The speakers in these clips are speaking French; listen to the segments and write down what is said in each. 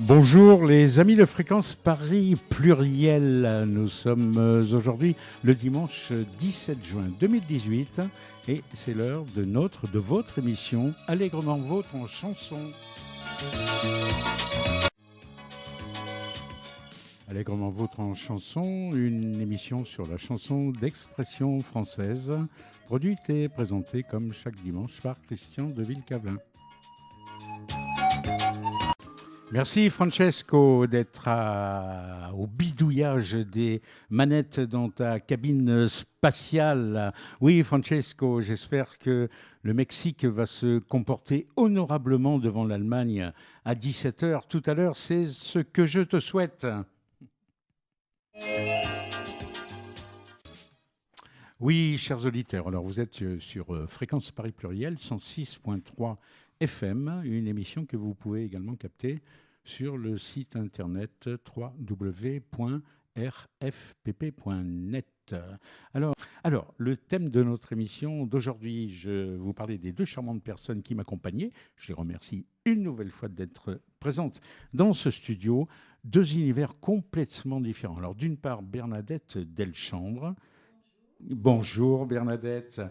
Bonjour les amis de Fréquence Paris Pluriel. Nous sommes aujourd'hui le dimanche 17 juin 2018 et c'est l'heure de votre émission Allègrement Vôtre en chanson. Allègrement Vôtre en chanson, une émission sur la chanson d'expression française, produite et présentée comme chaque dimanche par Christian de Villecavelin. Merci Francesco d'être au bidouillage des manettes dans ta cabine spatiale. Oui Francesco, j'espère que le Mexique va se comporter honorablement devant l'Allemagne à 17h tout à l'heure. C'est ce que je te souhaite. Oui, chers auditeurs, alors vous êtes sur Fréquence Paris Pluriel, 106.3 FM, une émission que vous pouvez également capter sur le site internet www.rfpp.net. Alors, le thème de notre émission d'aujourd'hui, je vous parlais des deux charmantes personnes qui m'accompagnaient. Je les remercie une nouvelle fois d'être présentes dans ce studio. Deux univers complètement différents. Alors, d'une part, Bernadette Delchambre. Bonjour Bernadette.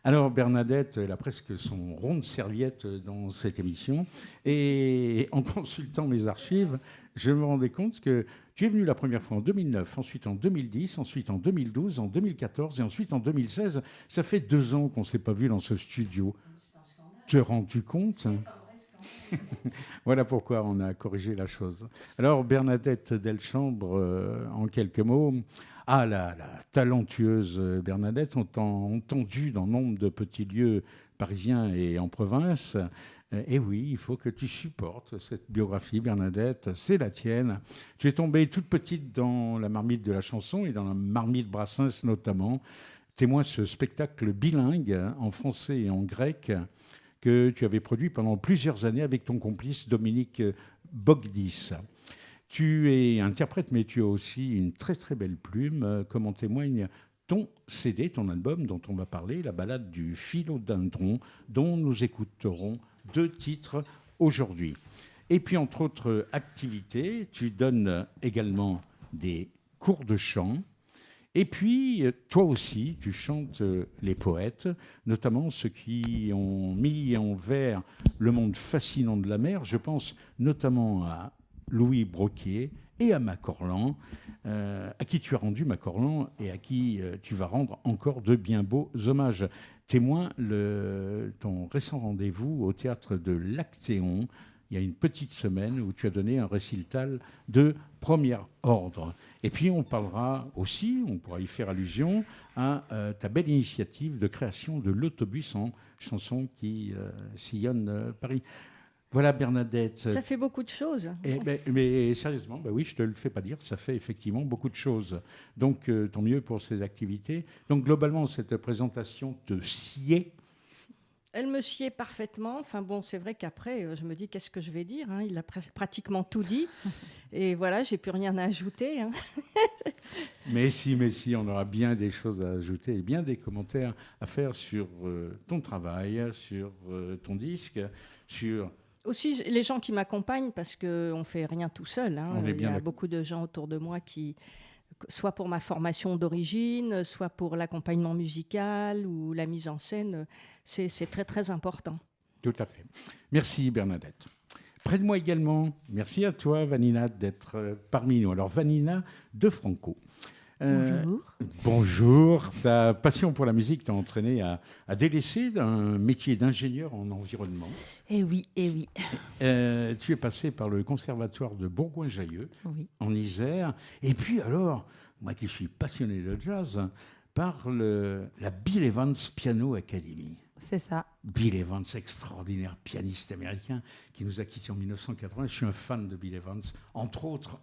Alors Bernadette, elle a presque son rond de serviette dans cette émission. Et en consultant mes archives, je me rendais compte que tu es venue la première fois en 2009, ensuite en 2010, ensuite en 2012, en 2014 et ensuite en 2016. Ça fait 2 ans qu'on ne s'est pas vu dans ce studio. Tu t'es rendu compte ? Voilà pourquoi on a corrigé la chose. Alors Bernadette Delchambre, en quelques mots. Ah, la talentueuse Bernadette, entendue dans nombre de petits lieux parisiens et en province. Et oui, il faut que tu supportes cette biographie, Bernadette, c'est la tienne. Tu es tombée toute petite dans la marmite de la chanson et dans la marmite Brassens notamment. Témoin ce spectacle bilingue en français et en grec que tu avais produit pendant plusieurs années avec ton complice Dominique Bogdis. Tu es interprète, mais tu as aussi une très très belle plume, comme en témoigne ton CD, ton album dont on va parler, la balade du philodendron, dont nous écouterons 2 titres aujourd'hui. Et puis, entre autres activités, tu donnes également des cours de chant. Et puis, toi aussi, tu chantes les poètes, notamment ceux qui ont mis en vers le monde fascinant de la mer. Je pense notamment à Louis Broquier et à Macorlan, à qui tu as rendu Macorlan et à qui tu vas rendre encore de bien beaux hommages. Témoin ton récent rendez-vous au théâtre de l'Actéon, il y a une petite semaine où tu as donné un récital de premier ordre. Et puis on parlera aussi, on pourra y faire allusion, à ta belle initiative de création de l'autobus en chanson qui sillonne Paris. Voilà Bernadette. Ça fait beaucoup de choses. Mais sérieusement, oui, je ne te le fais pas dire, ça fait effectivement beaucoup de choses. Donc tant mieux pour ces activités. Donc globalement, cette présentation te sied. Elle me sied parfaitement. Enfin bon, c'est vrai qu'après, je me dis qu'est-ce que je vais dire, hein. Il a pratiquement tout dit. Et voilà, j'ai plus rien à ajouter, hein. Mais si, on aura bien des choses à ajouter et bien des commentaires à faire sur ton travail, sur ton disque, sur... Aussi, les gens qui m'accompagnent, parce qu'on ne fait rien tout seul, hein. Il y a beaucoup de gens autour de moi qui, soit pour ma formation d'origine, soit pour l'accompagnement musical ou la mise en scène, c'est très très important. Tout à fait. Merci Bernadette. Près de moi également, merci à toi Vanina d'être parmi nous. Alors Vanina de Franco. Bonjour. Bonjour. Ta passion pour la musique t'a entraîné à délaisser un métier d'ingénieur en environnement. Eh oui. Tu es passé par le conservatoire de Bourgoin-Jallieu, en Isère. Et puis alors, moi qui suis passionné de jazz, par la Bill Evans Piano Academy. C'est ça. Bill Evans, extraordinaire pianiste américain qui nous a quittés en 1980. Je suis un fan de Bill Evans, entre autres.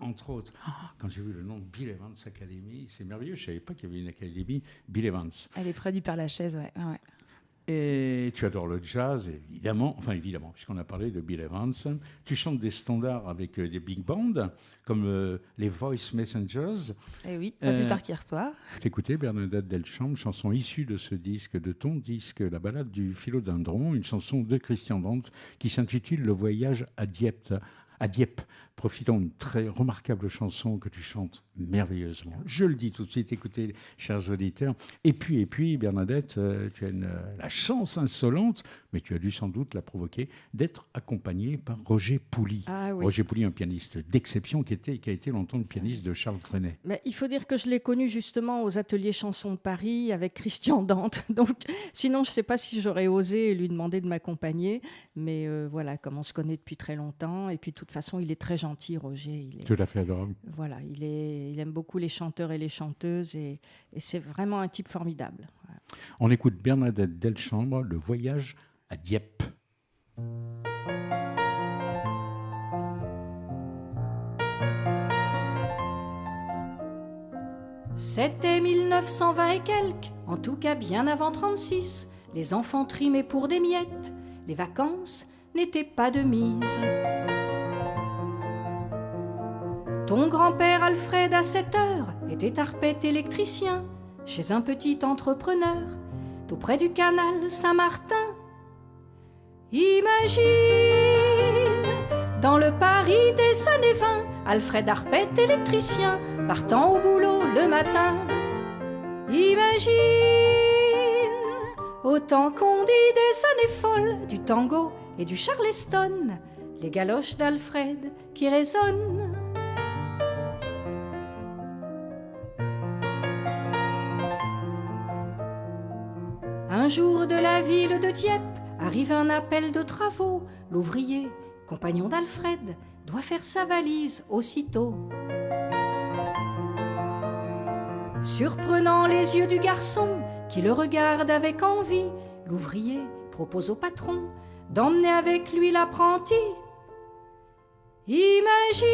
Quand j'ai vu le nom de Bill Evans Academy, c'est merveilleux. Je ne savais pas qu'il y avait une académie Bill Evans. Elle est près du Père-Lachaise, ouais. Et tu adores le jazz, évidemment, puisqu'on a parlé de Bill Evans. Tu chantes des standards avec des big bands, comme les Voice Messengers. Et oui, pas plus tard qu'hier soir. T'écoutais Bernadette Delchambre, chanson issue de ce disque, de ton disque, La balade du philodendron, une chanson de Christian Dante qui s'intitule Le voyage à Dieppe. à Dieppe. Profitons d'une très remarquable chanson que tu chantes merveilleusement. Je le dis tout de suite, écoutez, chers auditeurs. Et puis Bernadette, tu as la chance insolente, mais tu as dû sans doute la provoquer, d'être accompagnée par Roger Pouli. Ah, oui. Roger Pouli, un pianiste d'exception qui a été longtemps le pianiste de Charles Trenet. Mais il faut dire que je l'ai connu justement aux ateliers chansons de Paris avec Christian Dante. Donc, sinon, je ne sais pas si j'aurais osé lui demander de m'accompagner. Mais voilà, comme on se connaît depuis très longtemps. Et puis, de toute façon, il est très gentil, Roger. Tout à fait adorable. Voilà, il aime beaucoup les chanteurs et les chanteuses. Et c'est vraiment un type formidable. Voilà. On écoute Bernadette Delchambre, Le voyage à Dieppe. C'était 1920 et quelques, en tout cas bien avant 36. Les enfants trimaient pour des miettes, les vacances n'étaient pas de mise. Ton grand-père Alfred, à 7 heures, était arpète électricien chez un petit entrepreneur, tout près du canal Saint-Martin. Imagine, dans le Paris des années 20, Alfred arpète électricien, partant au boulot le matin. Imagine, autant qu'on dit des années folles, du tango et du charleston, les galoches d'Alfred qui résonnent. Un jour de la ville de Dieppe arrive un appel de travaux. L'ouvrier, compagnon d'Alfred, doit faire sa valise aussitôt. Surprenant les yeux du garçon qui le regarde avec envie, l'ouvrier propose au patron d'emmener avec lui l'apprenti. Imagine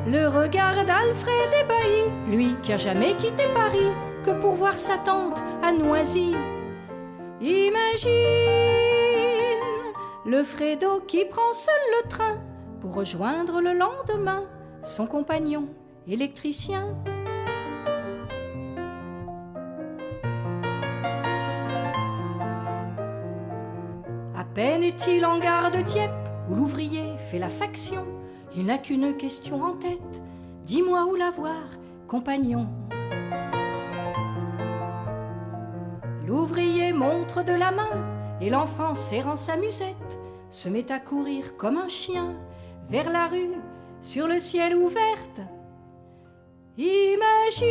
le regard d'Alfred ébahi, lui qui a jamais quitté Paris que pour voir sa tante à Noisy. Imagine le Fredo qui prend seul le train pour rejoindre le lendemain son compagnon électricien. À peine est-il en gare de Dieppe où l'ouvrier fait la faction. Il n'a qu'une question en tête: dis-moi où la voir, compagnon. L'ouvrier montre de la main et l'enfant, serrant sa musette, se met à courir comme un chien vers la rue sur le ciel ouverte. Imagine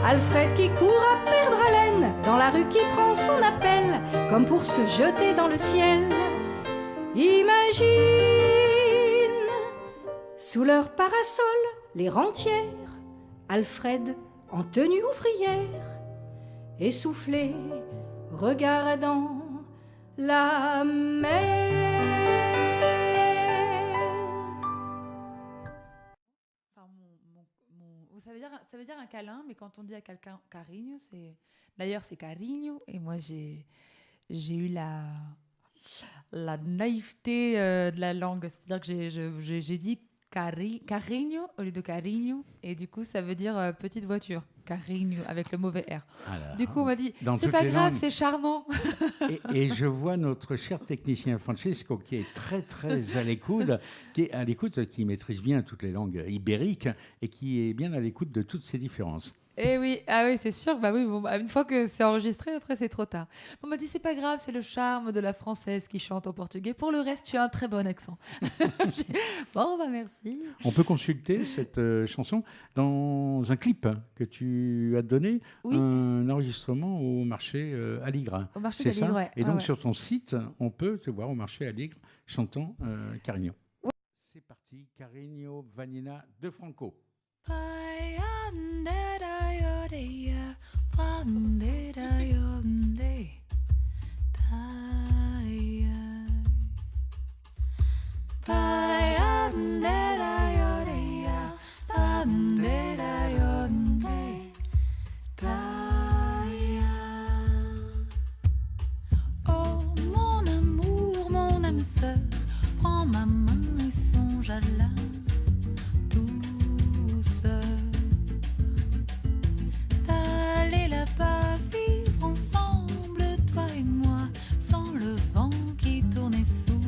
Alfred qui court à perdre haleine dans la rue, qui prend son appel comme pour se jeter dans le ciel. Imagine sous leur parasol les rentières, Alfred en tenue ouvrière, essoufflé, regardant la mer. Enfin, ça veut dire un câlin, mais quand on dit à quelqu'un carinho, d'ailleurs c'est carinho, et moi j'ai eu la naïveté de la langue, c'est-à-dire que j'ai dit carinho au lieu de carinho, et du coup ça veut dire petite voiture, carinho avec le mauvais R. Alors, du coup on m'a dit c'est pas grave, c'est charmant. Et je vois notre cher technicien Francesco qui est très très à l'écoute, qui maîtrise bien toutes les langues ibériques et qui est bien à l'écoute de toutes ces différences. Eh oui, ah oui, c'est sûr. Bah oui, bon, une fois que c'est enregistré, après c'est trop tard. On m'a dit c'est pas grave, c'est le charme de la française qui chante en portugais. Pour le reste, tu as un très bon accent. Bon, bah merci. On peut consulter cette chanson dans un clip que tu as donné, oui. Un enregistrement au marché Aligre. Au marché d'Aligre, ouais. Et donc sur ton site, on peut te voir au marché Aligre chantant Carinho. Ouais. C'est parti, Carinho Vanina de Franco. Oh mon amour, mon âme sœur, prends ma main et songe à la douceur d'aller là-bas vivre ensemble, toi et moi, sans le vent qui tournait sous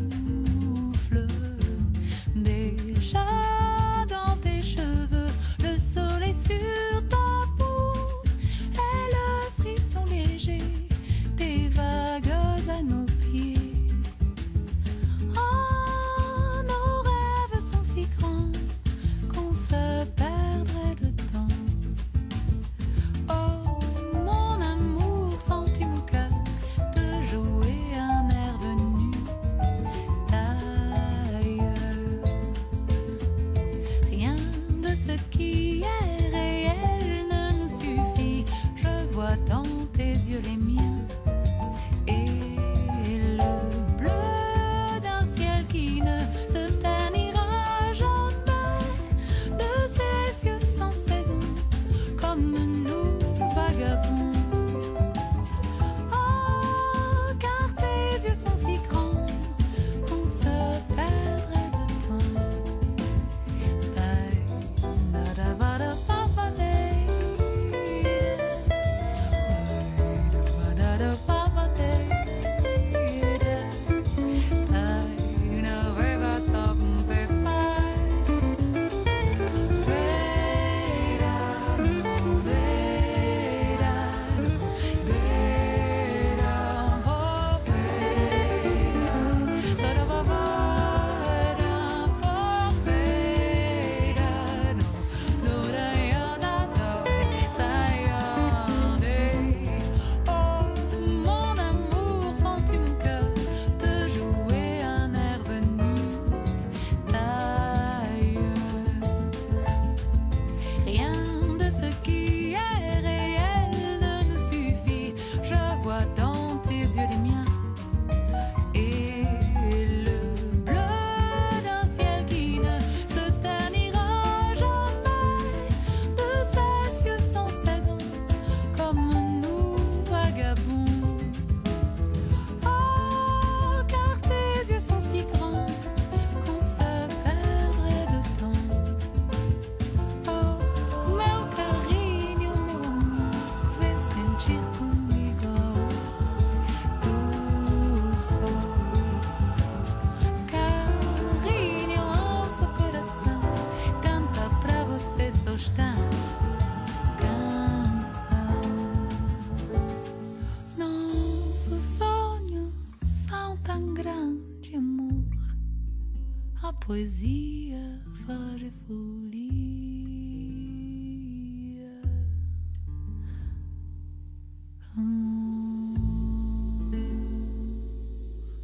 poesia faz folia.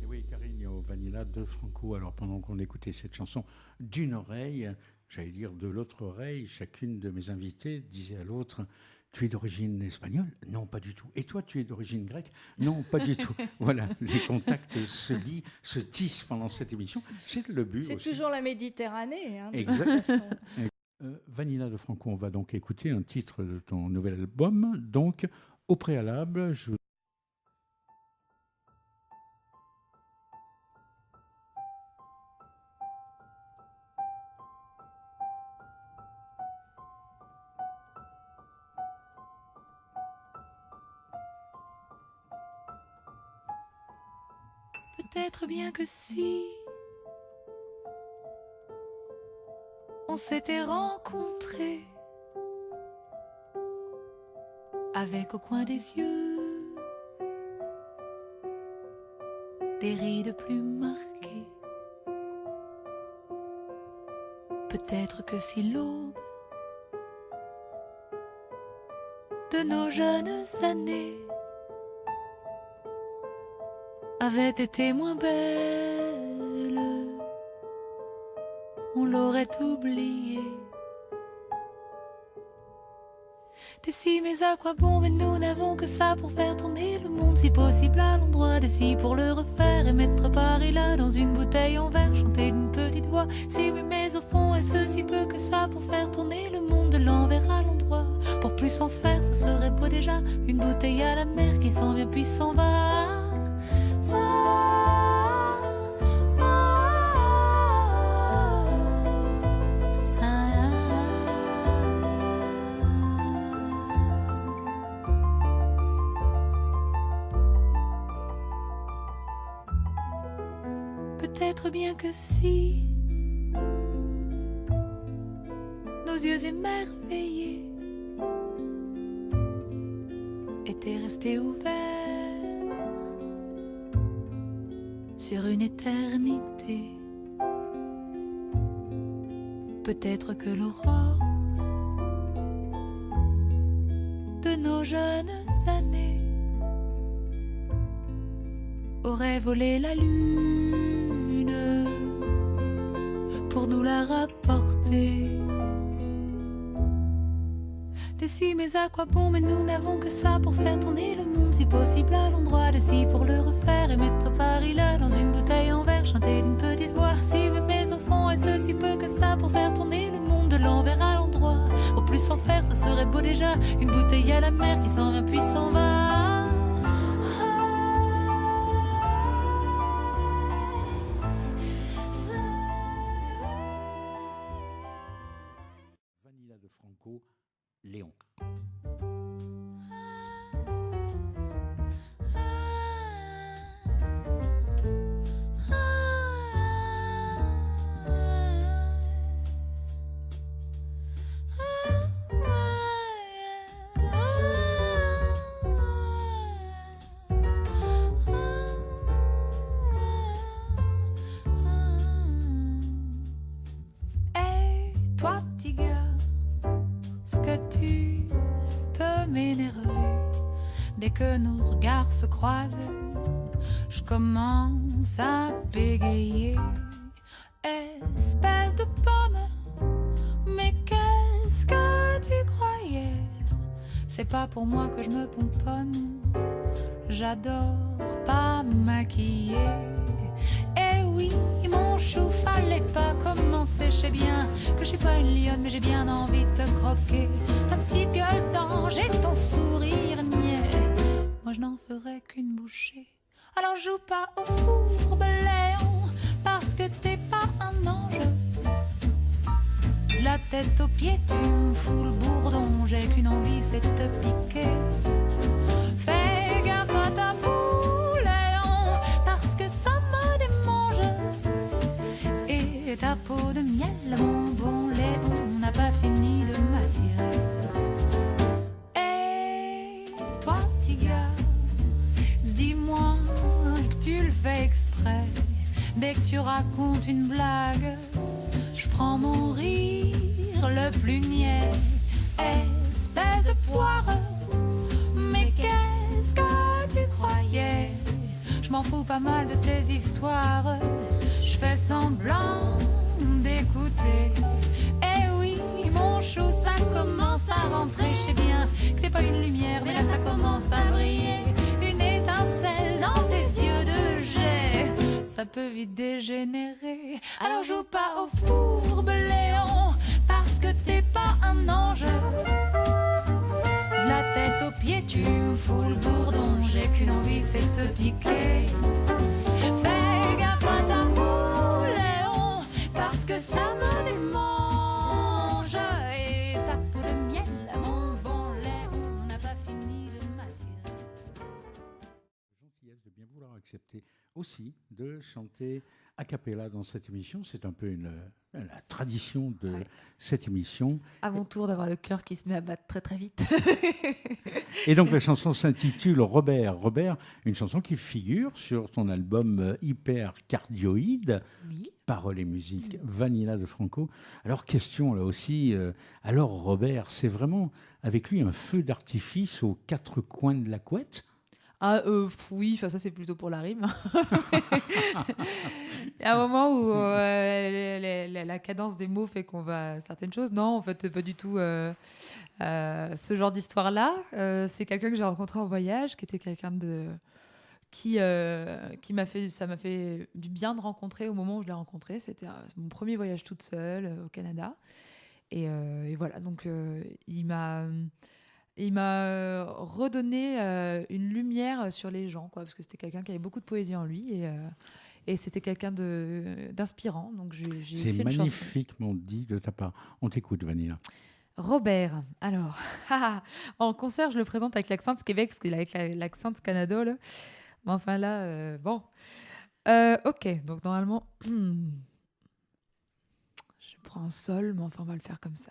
Et oui, Carigno, Vanilla de Franco. Alors pendant qu'on écoutait cette chanson d'une oreille, j'allais dire de l'autre oreille, chacune de mes invitées disait à l'autre: tu es d'origine espagnole? Non, pas du tout. Et toi, tu es d'origine grecque? Non, pas du tout. Voilà, les contacts se tissent pendant cette émission. C'est le but. C'est aussi. toujours la Méditerranée. Hein, exact. Vanilla de Franco, on va donc écouter un titre de ton nouvel album. Donc, au préalable, je... Peut-être bien que si on s'était rencontrés avec au coin des yeux des rides plus marquées. Peut-être que si l'aube de nos jeunes années avait été moins belle, on l'aurait oublié. D'ici, mais à quoi bon? Mais nous n'avons que ça pour faire tourner le monde, si possible à l'endroit d'ici pour le refaire et mettre Paris là dans une bouteille en verre, chanter d'une petite voix. Si oui, mais au fond, est-ce si peu que ça pour faire tourner le monde de l'envers à l'endroit? Pour plus en faire, ce serait beau déjà, une bouteille à la mer qui s'en vient puis s'en va. Peut-être bien que si nos yeux émerveillés étaient restés ouverts sur une éternité, peut-être que l'aurore de nos jeunes années aurait volé la lune pour nous la rapporter. D'ici, mais à quoi bon? Mais nous n'avons que ça pour faire tourner le monde, si possible à l'endroit d'ici pour le refaire et mettre Paris là dans une bouteille en verre, chanter d'une petite voix. Si oui, mais au fond, est-ce si peu que ça pour faire tourner le monde de l'envers à l'endroit? Au plus en faire, ce serait beau déjà, une bouteille à la mer qui s'en vient puis s'en va. Léon. Hey, toi petit gars, que tu peux m'énerver. Dès que nos regards se croisent, je commence à bégayer. Espèce de pomme, mais qu'est-ce que tu croyais? C'est pas pour moi que je me pomponne, j'adore pas maquiller. Eh oui, mon chou, fallait pas commencer. Je sais bien que je suis pas une lionne, mais j'ai bien envie de te croquer. Ta petite gueule d'ange et ton sourire niais, moi je n'en ferai qu'une bouchée. Alors joue pas au fourbe, Léon, parce que t'es pas un ange. De la tête aux pieds, tu me fous le bourdon. J'ai qu'une envie, c'est de te piquer. Fais gaffe à ta boue, Léon, parce que ça me démange. Et ta peau de miel, mon bon Léon, n'a pas fini de m'attirer. Et toi, petit gars, dis-moi que tu le fais exprès. Dès que tu racontes une blague, prends mon rire le plus niais. Espèce de poire, mais qu'est-ce que tu croyais? Je m'en fous pas mal de tes histoires, je fais semblant d'écouter. Eh oui, mon chou, ça commence à rentrer. Je sais bien que t'es pas une lumière, mais là ça commence à briller. Une étincelle dans tes yeux de jet, ça peut vite dégénérer. Alors joue pas au fourbe, Léon, parce que t'es pas un ange. De la tête aux pieds, tu me fous le bourdon. J'ai qu'une envie, c'est te piquer. Fais gaffe à ta peau, Léon, parce que ça me démange. Et ta peau de miel, mon bon Léon, n'a pas fini de m'attirer. Gentillesse de bien vouloir accepter aussi de chanter a cappella dans cette émission. C'est un peu la tradition de cette émission. À mon tour d'avoir le cœur qui se met à battre très très vite. Et donc la chanson s'intitule Robert. Robert, une chanson qui figure sur ton album Hypercardioïde, Oui. paroles et musique, Vanilla de Franco. Alors question là aussi, alors Robert, c'est vraiment avec lui un feu d'artifice aux quatre coins de la couette? Oui, ça c'est plutôt pour la rime. Il y a un moment où la cadence des mots fait qu'on va certaines choses. Non, en fait, pas du tout. Ce genre d'histoire-là, c'est quelqu'un que j'ai rencontré en voyage, qui était quelqu'un qui m'a fait, ça m'a fait du bien de rencontrer au moment où je l'ai rencontré. C'était mon premier voyage toute seule au Canada. Et voilà, donc il m'a redonné une lumière sur les gens, quoi, parce que c'était quelqu'un qui avait beaucoup de poésie en lui et c'était quelqu'un d'inspirant. Donc j'ai C'est écrit une chanson. magnifiquement dit de ta part. On t'écoute, Vanilla. Robert, alors, en concert, je le présente avec l'accent de Québec, parce qu'il est avec l'accent de Canada, là. Mais enfin là, bon. Ok, donc normalement, je prends un sol, mais enfin on va le faire comme ça.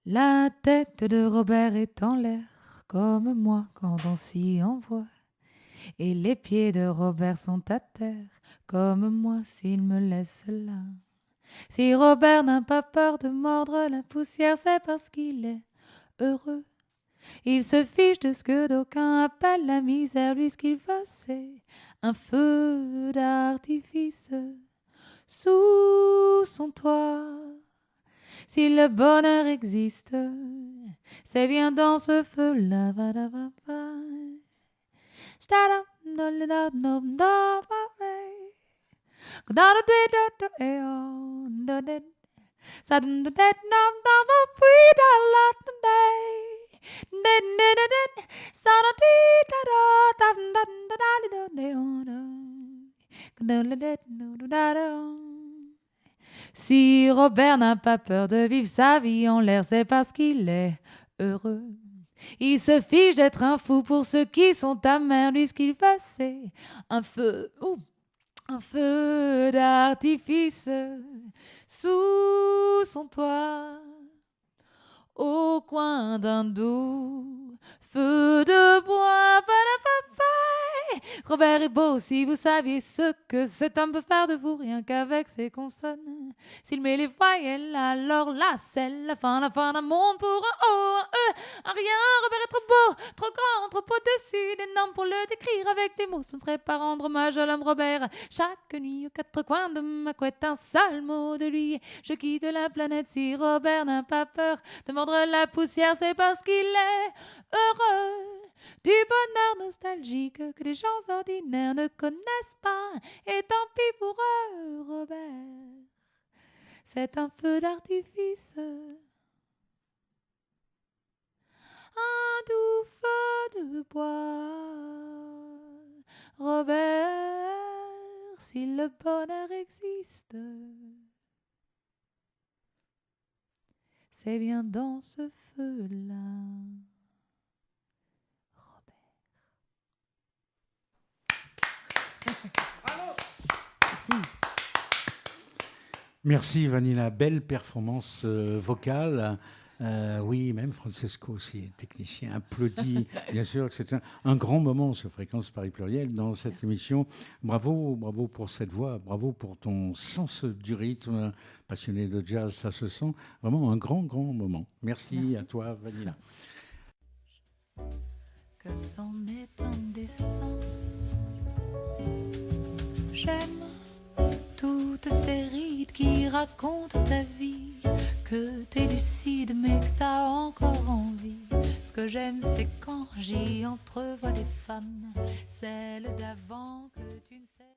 La tête de Robert est en l'air, comme moi quand on s'y envoie. Et les pieds de Robert sont à terre, comme moi s'il me laisse là. Si Robert n'a pas peur de mordre la poussière, c'est parce qu'il est heureux. Il se fiche de ce que d'aucuns appellent la misère. Lui, ce qu'il veut, c'est un feu d'artifice sous son toit. Si le bonheur existe, c'est bien dans ce feu-là. Si Robert n'a pas peur de vivre sa vie en l'air, c'est parce qu'il est heureux. Il se fiche d'être un fou pour ceux qui sont amers. Lui, ce qu'il veut, c'est un feu d'artifice sous son toit, au coin d'un doux feu de bois. Robert est beau, si vous saviez ce que cet homme peut faire de vous, rien qu'avec ses consonnes. S'il met les voyelles, alors là, c'est la fin d'un monde pour un O, un E, un rien. Robert est trop beau, trop grand, trop au-dessus des normes pour le décrire avec des mots. Ce ne serait pas rendre hommage à l'homme Robert. Chaque nuit, aux quatre coins de ma couette, un seul mot de lui. Je quitte la planète. Si Robert n'a pas peur de mordre la poussière, c'est parce qu'il est heureux. Du bonheur nostalgique que les gens ordinaires ne connaissent pas. Et tant pis pour eux, Robert. C'est un feu d'artifice. Un doux feu de bois. Robert, si le bonheur existe, c'est bien dans ce feu-là. Merci Vanilla, belle performance vocale. Oui, même Francesco aussi, technicien, applaudit. Bien sûr que c'est un grand moment, ce Fréquence Paris Pluriel, dans cette émission. Bravo, bravo pour cette voix, bravo pour ton sens du rythme. Passionné de jazz, ça se sent. Vraiment un grand, grand moment. Merci. À toi, Vanilla. Que c'en est indécent. J'aime toutes ces rides qui racontent ta vie, que t'es lucide mais que t'as encore envie. Ce que j'aime c'est quand j'y entrevois des femmes, celles d'avant que tu ne sais